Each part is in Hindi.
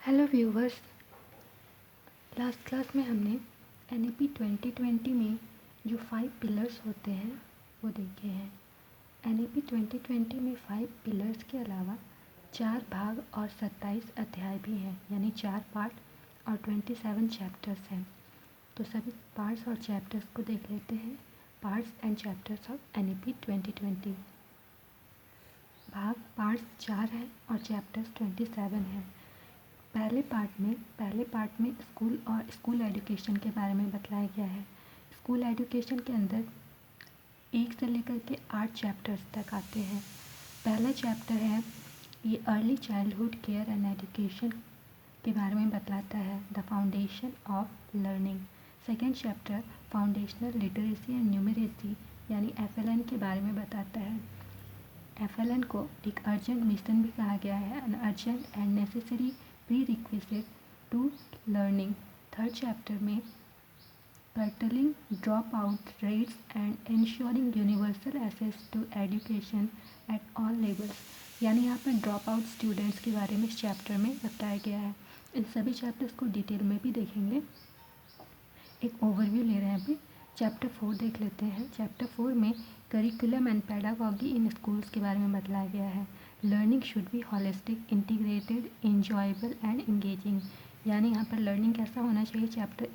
Hello viewers. लास्ट क्लास में हमने NEP 2020 में जो 5 पिलर्स होते हैं वो देखे हैं। NEP 2020 में 5 पिलर्स के अलावा 4 भाग और 27 अध्याय भी हैं, यानी 4 पार्ट और 27 चैप्टर्स हैं। तो सभी पार्ट्स और चैप्टर्स को देख लेते हैं। Parts and chapters of NEP 2020। Parts 4 हैं और चैप्टर्स 27 हैं। पहले पार्ट में स्कूल और स्कूल एजुकेशन के बारे में बतलाया गया है। स्कूल एजुकेशन के अंदर 1 से लेकर के 8 चैप्टर्स तक आते हैं। पहला चैप्टर है ये early childhood care and education के बारे में बतलाता है, the foundation of learning. Second chapter foundational literacy and numeracy यानी FLN के बारे में बताता है। FLN को एक अर्जेंट मिशन भी कहा गया है, an urgent and necessary prerequisite to learning. Third chapter में curtailing drop out rates and ensuring universal access to education at all levels, यानी यहाँ पर ड्रॉप आउट स्टूडेंट्स के बारे में इस चैप्टर में बताया गया है। इन सभी चैप्टर्स को डिटेल में भी देखेंगे। एक ओवरव्यू ले रहे हैं अभी। चैप्टर 4 देख लेते हैं। चैप्टर 4 में curriculum and pedagogy in schools के बारे में बतलाया गया है। Learning should be holistic, integrated, enjoyable and engaging, यानी यहाँ पर लर्निंग कैसा होना चाहिए। चैप्टर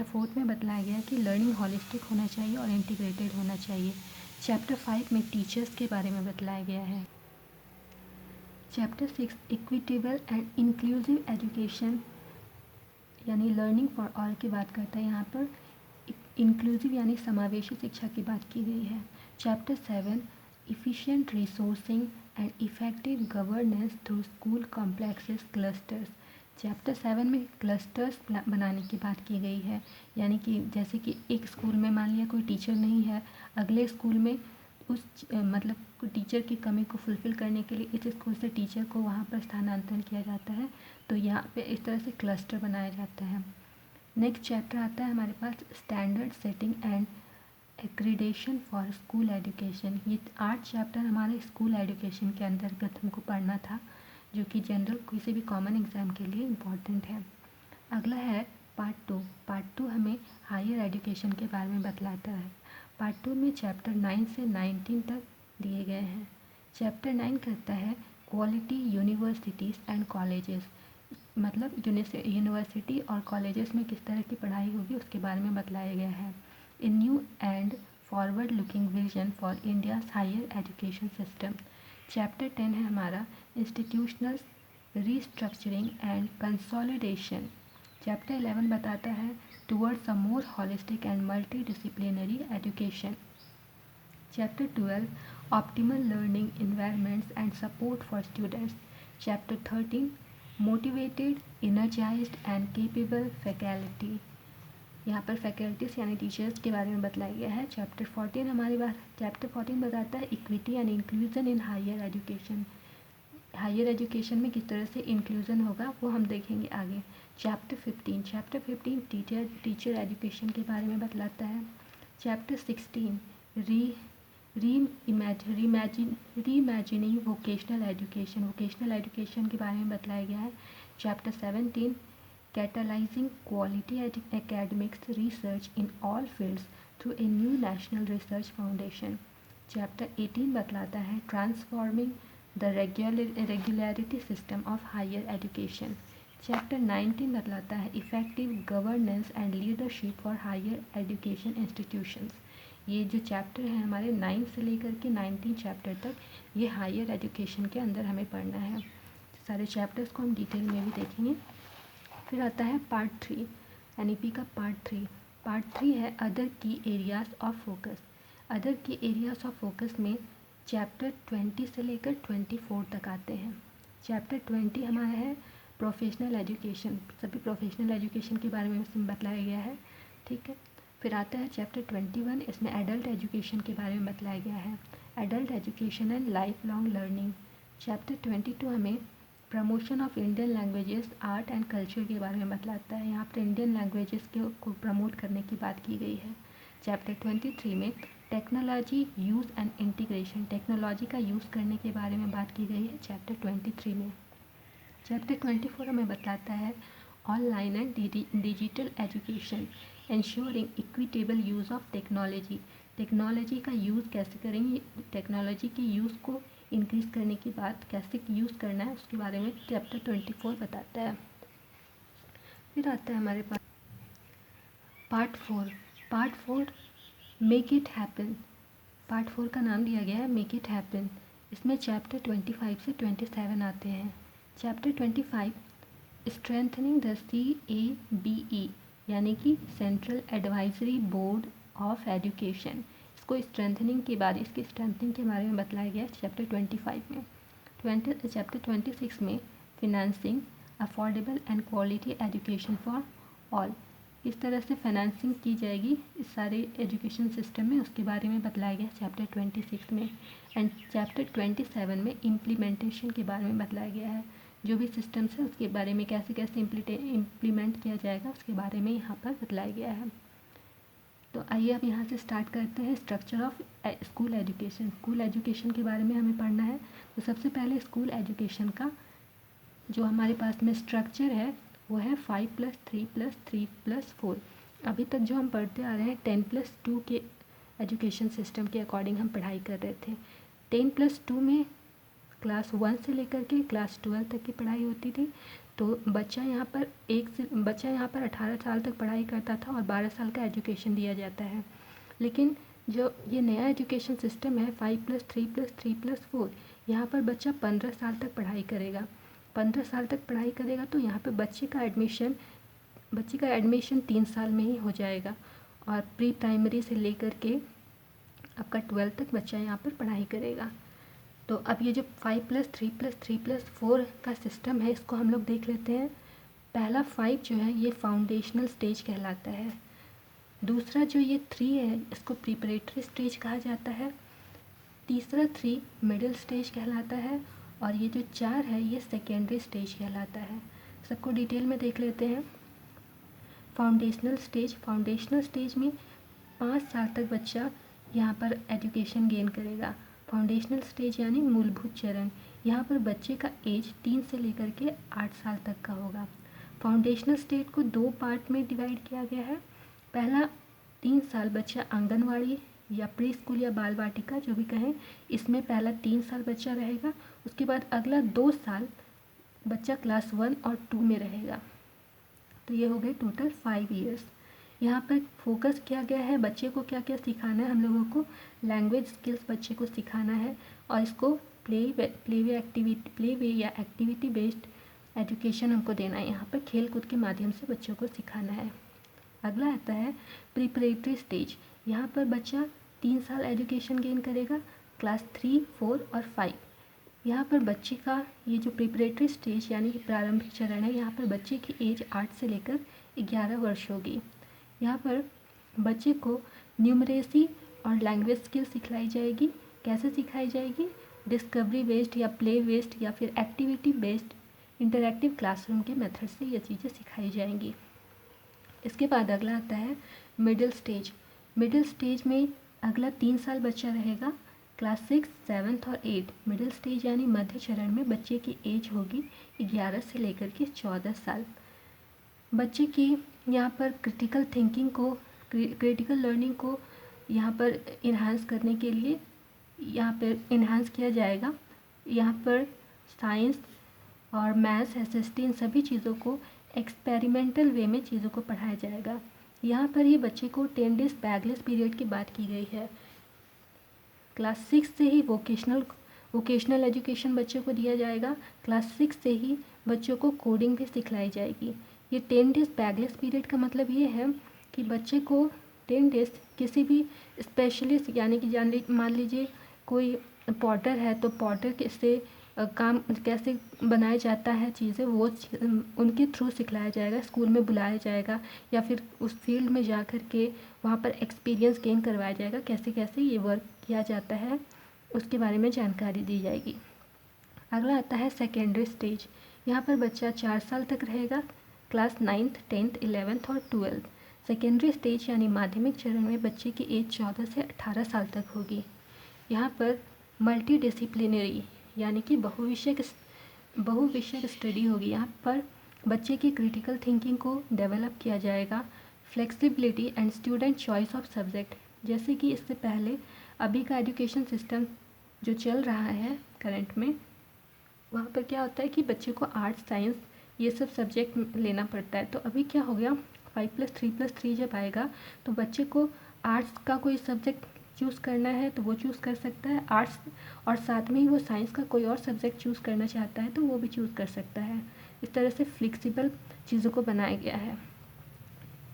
4 में बतलाया गया है कि लर्निंग होलिस्टिक होना चाहिए और इंटीग्रेटेड होना चाहिए। चैप्टर 5 में टीचर्स के बारे में बतलाया गया है। Chapter 6 equitable and inclusive education यानी लर्निंग फॉर ऑल की बात करता है। यहाँ पर इंक्लूसिव यानी समावेशी शिक्षा की बात की गई है। Chapter 7 efficient resourcing and effective governance through school complexes clusters. Chapter 7 में क्लस्टर्स बनाने की बात की गई है, यानी कि जैसे कि एक स्कूल में मान लिया कोई टीचर नहीं है, अगले स्कूल में उस मतलब टीचर की कमी को फुलफ़िल करने के लिए इस स्कूल से टीचर को वहाँ पर स्थानांतरण किया जाता है। तो यहाँ पे इस तरह से क्लस्टर बनाया जाता है। नेक्स्ट चैप्टर आता है हमारे पास standard setting and accreditation for school education. ये 8 चैप्टर हमारे स्कूल एजुकेशन के अंतर्गत हमको पढ़ना था, जो कि जनरल किसी भी कॉमन एग्ज़ाम के लिए इम्पॉर्टेंट है। अगला है पार्ट 2। पार्ट 2 हमें हायर एजुकेशन के बारे में बतलाता है। पार्ट 2 में चैप्टर 9 से 19 तक दिए गए हैं। चैप्टर 9 कहता है क्वालिटी यूनिवर्सिटीज़ एंड कॉलेजेस, मतलब यूनिवर्सिटी और कॉलेजेस में किस तरह की पढ़ाई होगी उसके बारे में बतलाया गया है। A new and forward looking vision for India's higher education system. Chapter 10 है हमारा institutional restructuring and consolidation. Chapter 11 बताता है towards a more holistic and multidisciplinary education. Chapter 12 optimal learning environments and support for students. Chapter 13 motivated, energised and capable faculty. यहाँ पर फैकल्टीज यानी टीचर्स के बारे में बतलाया गया है। चैप्टर 14 बताता है equity and inclusion in higher education. Higher education में किस तरह से इंक्लूजन होगा वो हम देखेंगे आगे। चैप्टर 15 टीचर एजुकेशन के बारे में बतलाता है। चैप्टर 16 रीइमेजिनिंग वोकेशनल एजुकेशन के बारे में बतलाया गया है। Chapter 17 catalysing quality academics research in all fields through a new national research foundation. Chapter 18 बतलाता है transforming the regularity system of higher education. Chapter 19 बतलाता है effective governance and leadership for higher education institutions. ये जो चैप्टर है हमारे 9 से लेकर के 19 चैप्टर तक, ये हायर एजुकेशन के अंदर हमें पढ़ना है। सारे चैप्टर्स को हम डिटेल में भी देखेंगे। फिर आता है पार्ट 3, NEP का पार्ट 3 है अदर की एरियाज़ ऑफ फोकस। अदर की एरियाज़ ऑफ फोकस में चैप्टर 20 से लेकर 24 तक आते हैं। चैप्टर 20 हमारा है प्रोफेशनल एजुकेशन, सभी प्रोफेशनल एजुकेशन के बारे में इसमें बतलाया गया है, ठीक है। फिर आता है चैप्टर 21, इसमें एडल्ट एजुकेशन के बारे में बतलाया गया है, adult education and life long learning. Chapter 22 हमें promotion of Indian languages, art and culture के बारे में बतलाता है। यहाँ पर इंडियन लैंग्वेजेस को प्रमोट करने की बात की गई है। चैप्टर 23 में technology use and integration, technology का यूज़ करने के बारे में बात की गई है चैप्टर 23 में। चैप्टर 24 हमें बताता है online and digital education ensuring equitable use of technology. Technology का यूज़ कैसे करेंगे, टेक्नोलॉजी के यूज़ को इंक्रीज़ करने की बात कैसे यूज़ करना है उसके बारे में चैप्टर 24 बताता है। फिर आता है हमारे पास part 4 make it happen. Part 4 का नाम दिया गया है मेक इट हैपन। इसमें चैप्टर 25 से 27 आते हैं। चैप्टर 25 स्ट्रेंथनिंग द CABE यानी कि central advisory board of education. इसको स्ट्रेंथनिंग के बारे में बतलाया गया है चैप्टर 25 में। चैप्टर 26 में financing affordable and quality education for all. इस तरह से फाइनेंसिंग की जाएगी इस सारे एजुकेशन सिस्टम में, उसके बारे में बतलाया गया चैप्टर 26 में। एंड चैप्टर 27 में इम्प्लीमेंटेशन के बारे में बतलाया गया है, जो भी सिस्टम्स है उसके बारे में कैसे कैसे इम्प्लीमेंट किया जाएगा उसके बारे में यहाँ पर बतलाया गया है। तो आइए अब यहाँ से स्टार्ट करते हैं structure of school education. School education के बारे में हमें पढ़ना है। तो सबसे पहले स्कूल एजुकेशन का जो हमारे पास में स्ट्रक्चर है वो है 5+3+3+4। अभी तक जो हम पढ़ते आ रहे हैं 10+2 के एजुकेशन सिस्टम के अकॉर्डिंग हम पढ़ाई कर रहे थे। 10+2 में क्लास 1 से लेकर के क्लास 12 तक की पढ़ाई होती थी। तो बच्चा यहाँ पर 18 साल तक पढ़ाई करता था और 12 साल का एजुकेशन दिया जाता है। लेकिन जो ये नया एजुकेशन सिस्टम है 5+3+3+4, यहाँ पर बच्चा 15 साल तक पढ़ाई करेगा। 15 साल तक पढ़ाई करेगा तो यहाँ पे बच्चे का एडमिशन 3 साल में ही हो जाएगा और प्री प्राइमरी से लेकर के आपका 12 तक बच्चा यहाँ पर पढ़ाई करेगा। तो अब ये जो 5+3+3+4 का सिस्टम है इसको हम लोग देख लेते हैं। पहला 5 जो है ये फाउंडेशनल स्टेज कहलाता है। दूसरा जो ये 3 है इसको प्रिपरेटरी स्टेज कहा जाता है। तीसरा 3 मिडिल स्टेज कहलाता है और ये जो 4 है ये सेकेंडरी स्टेज कहलाता है। सबको डिटेल में देख लेते हैं। फाउंडेशनल स्टेज में 5 साल तक बच्चा यहाँ पर एजुकेशन गेन करेगा। फाउंडेशनल स्टेज यानी मूलभूत चरण, यहाँ पर बच्चे का एज 3 से लेकर के 8 साल तक का होगा। फाउंडेशनल स्टेज को 2 पार्ट में डिवाइड किया गया है। पहला 3 साल बच्चा आंगनवाड़ी या प्री स्कूल या बाल वाटिका जो भी कहें, इसमें पहला 3 साल बच्चा रहेगा। उसके बाद अगला 2 साल बच्चा क्लास 1 और 2 में रहेगा। तो ये हो गए टोटल 5 ईयर्स। यहाँ पर फोकस किया गया है बच्चे को क्या क्या सिखाना है। हम लोगों को लैंग्वेज स्किल्स बच्चे को सिखाना है और इसको प्ले वे या एक्टिविटी बेस्ड एजुकेशन हमको देना है। यहाँ पर खेल कूद के माध्यम से बच्चों को सिखाना है। अगला आता है प्रिपरेटरी स्टेज। यहाँ पर बच्चा 3 साल एजुकेशन गेन करेगा, क्लास 3, 4 और 5। यहाँ पर बच्चे का ये जो प्रिपरेटरी स्टेज यानी कि प्रारंभिक चरण है, यहाँ पर बच्चे की एज 8 से लेकर 11 वर्ष होगी। यहाँ पर बच्चे को न्यूमरेसी और लैंग्वेज स्किल सिखलाई जाएगी। कैसे सिखाई जाएगी? डिस्कवरी बेस्ड या प्ले बेस्ड या फिर एक्टिविटी बेस्ड इंटरैक्टिव क्लासरूम के मेथड से ये चीज़ें सिखाई जाएंगी। इसके बाद अगला आता है मिडिल स्टेज में अगला 3 साल बच्चा रहेगा, क्लास 6, 7 और 8। मिडिल स्टेज यानी मध्य चरण में बच्चे की एज होगी 11 से लेकर के 14 साल। बच्चे की यहाँ पर क्रिटिकल लर्निंग को यहाँ पर इन्हांस करने के लिए यहाँ पर इन्हांस किया जाएगा। यहाँ पर साइंस और मैथ्स, एसएसटी इन सभी चीज़ों को एक्सपेरिमेंटल वे में चीज़ों को पढ़ाया जाएगा। यहाँ पर ही बच्चे को 10 डेज बैगलेस पीरियड की बात की गई है। क्लास 6 से ही वोकेशनल एजुकेशन बच्चों को दिया जाएगा। क्लास 6 से ही बच्चों को कोडिंग भी सिखलाई जाएगी। ये 10 डेज बैगलेस पीरियड का मतलब ये है कि बच्चे को 10 डेज किसी भी स्पेशलिस्ट यानी कि मान लीजिए कोई पॉटर है तो पॉटर से काम कैसे बनाया जाता है चीज़ें वो उनके थ्रू सिखलाया जाएगा, स्कूल में बुलाया जाएगा या फिर उस फील्ड में जा कर के वहाँ पर एक्सपीरियंस गेन करवाया जाएगा। कैसे कैसे ये वर्क किया जाता है उसके बारे में जानकारी दी जाएगी। अगला आता है सेकेंडरी स्टेज। यहाँ पर बच्चा 4 साल तक रहेगा, क्लास 9th, 10th, 11th और 12th। सेकेंडरी स्टेज यानी माध्यमिक चरण में बच्चे की एज 14 से 18 साल तक होगी। यहाँ पर मल्टी डिसिप्लिनरी यानी कि बहु विषयक स्टडी होगी। यहाँ पर बच्चे की क्रिटिकल थिंकिंग को डेवलप किया जाएगा। Flexibility and student choice of subject, जैसे कि इससे पहले अभी का एजुकेशन सिस्टम जो चल रहा है करंट में, वहाँ पर क्या होता है कि बच्चे को आर्ट्स साइंस ये सब सब्जेक्ट लेना पड़ता है। तो अभी क्या हो गया, 5+3+3 जब आएगा तो बच्चे को आर्ट्स का कोई सब्जेक्ट चूज़ करना है तो वो चूज़ कर सकता है आर्ट्स, और साथ में ही वो साइंस का कोई और सब्जेक्ट चूज़ करना चाहता है तो वो भी चूज़ कर सकता है। इस तरह से फ्लेक्सिबल चीज़ों को बनाया गया है।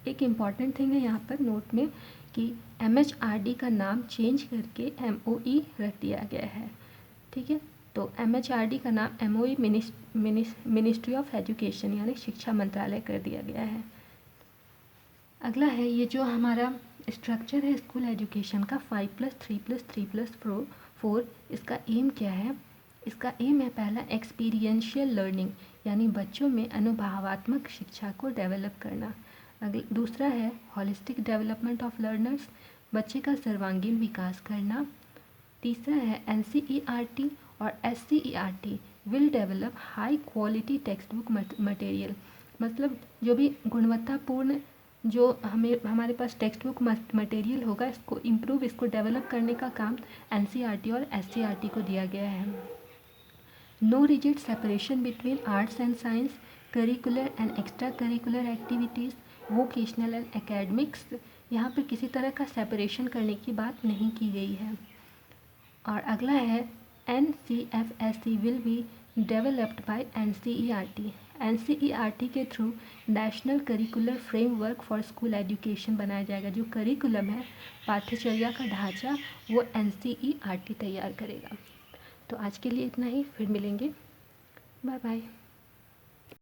एक इम्पॉर्टेंट थिंग है यहाँ पर नोट में कि MHRD का नाम चेंज करके MOE रख दिया गया है। ठीक है, तो MHRD का नाम MOE मिनिस्ट्री ऑफ एजुकेशन यानी शिक्षा मंत्रालय कर दिया गया है। अगला है ये जो हमारा स्ट्रक्चर है स्कूल एजुकेशन का 5+3+3+4, इसका एम क्या है? इसका एम है पहला एक्सपीरियंशियल लर्निंग यानी बच्चों में अनुभवात्मक शिक्षा को डेवलप करना। दूसरा है होलिस्टिक डेवलपमेंट ऑफ लर्नर्स, बच्चे का सर्वांगीण विकास करना। तीसरा है NCERT और SCERT will develop high quality text book material, मतलब जो भी गुणवत्तापूर्ण जो हमारे पास टेक्स्ट बुक मटेरियल होगा इसको इम्प्रूव, इसको डेवलप करने का काम NCERT और SCERT को दिया गया है। No rigid separation between arts and science, curricular and extra curricular activities, vocational and academics, यहाँ पर किसी तरह का सेपरेशन करने की बात नहीं की गई है। और अगला है NCFSE will be developed by NCERT, NCERT के through national curricular framework for school education बनाया जाएगा। जो करिकुलम है, पाठ्यचर्या का ढांचा, वो NCERT तैयार करेगा। तो आज के लिए इतना ही, फिर मिलेंगे, बाय बाय।